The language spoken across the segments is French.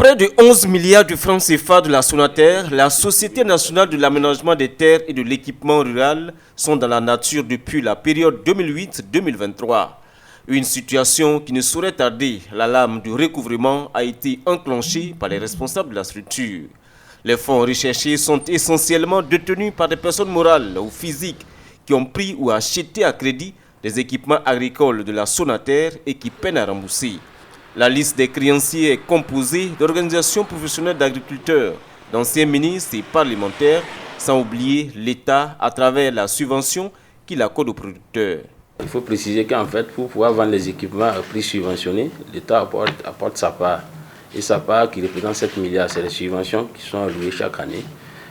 Près de 11 milliards de francs CFA de la Sonater, la Société nationale de l'aménagement des terres et de l'équipement rural sont dans la nature depuis la période 2008-2023. Une situation qui ne saurait tarder. L'alarme du recouvrement a été enclenchée par les responsables de la structure. Les fonds recherchés sont essentiellement détenus par des personnes morales ou physiques qui ont pris ou acheté à crédit des équipements agricoles de la Sonater et qui peinent à rembourser. La liste des créanciers est composée d'organisations professionnelles d'agriculteurs, d'anciens ministres et parlementaires, sans oublier l'État à travers la subvention qu'il accorde aux producteurs. Il faut préciser qu'en fait, pour pouvoir vendre les équipements à prix subventionné, l'État apporte sa part. Et sa part qui représente 7 milliards, c'est les subventions qui sont allouées chaque année.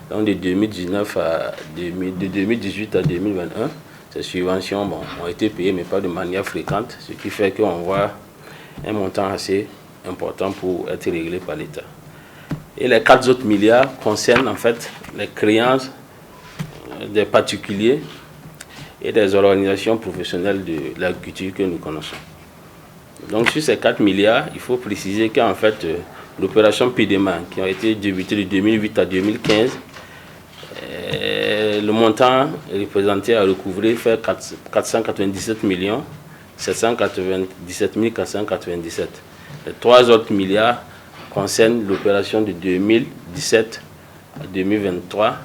Donc de 2018 à 2021, ces subventions ont été payées, mais pas de manière fréquente, ce qui fait qu'on voit un montant assez important pour être réglé par l'État. Et les 4 autres milliards concernent en fait les créances des particuliers et des organisations professionnelles de l'agriculture que nous connaissons. Donc sur ces 4 milliards, il faut préciser qu'en fait l'opération PIDEMA qui a été débutée de 2008 à 2015, le montant représenté à recouvrer fait 497 millions 797 497. Les 3 autres milliards concernent l'opération de 2017 à 2023,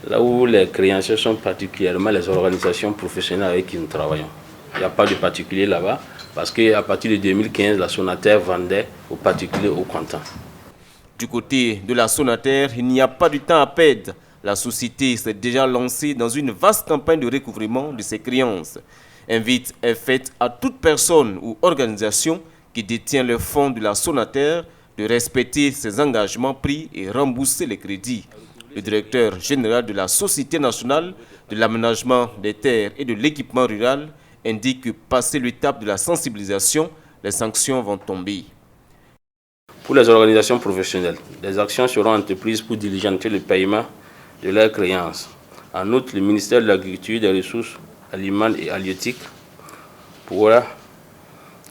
là où les créanciers sont particulièrement les organisations professionnelles avec qui nous travaillons. Il n'y a pas de particulier là-bas, parce qu'à partir de 2015, la Sonater vendait aux particuliers au comptant. Du côté de la Sonater, il n'y a pas de temps à perdre. La société s'est déjà lancée dans une vaste campagne de recouvrement de ses créances. Invite est faite à toute personne ou organisation qui détient le fonds de la Sonater de respecter ses engagements pris et rembourser les crédits. Le directeur général de la Société nationale de l'aménagement des terres et de l'équipement rural indique que passé l'étape de la sensibilisation, les sanctions vont tomber. Pour les organisations professionnelles, des actions seront entreprises pour diligenter le paiement de leurs créances. En outre, le ministère de l'Agriculture, des Ressources alimentaires et halieutiques pourra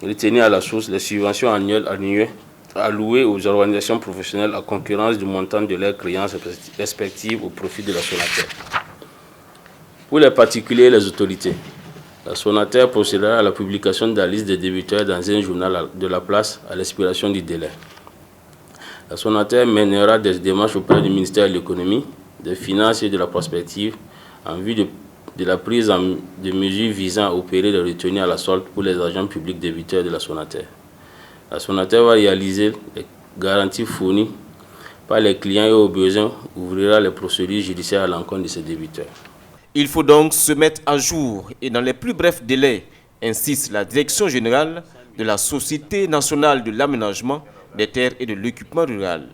retenir à la source les subventions annuelles allouées aux organisations professionnelles à concurrence du montant de leurs créances respectives au profit de la Sonater. Pour les particuliers et les autorités, la Sonater procédera à la publication de la liste des débiteurs dans un journal de la place à l'expiration du délai. La Sonater mènera des démarches auprès du ministère de l'Économie, des Finances et de la Prospective en vue de la prise de mesures visant à opérer des retenues à la solde pour les agents publics débiteurs de la Sonater. La Sonater va réaliser les garanties fournies par les clients et au besoin ouvrira les procédures judiciaires à l'encontre de ces débiteurs. Il faut donc se mettre à jour et dans les plus brefs délais, insiste la Direction générale de la Société nationale de l'aménagement des terres et de l'équipement rural.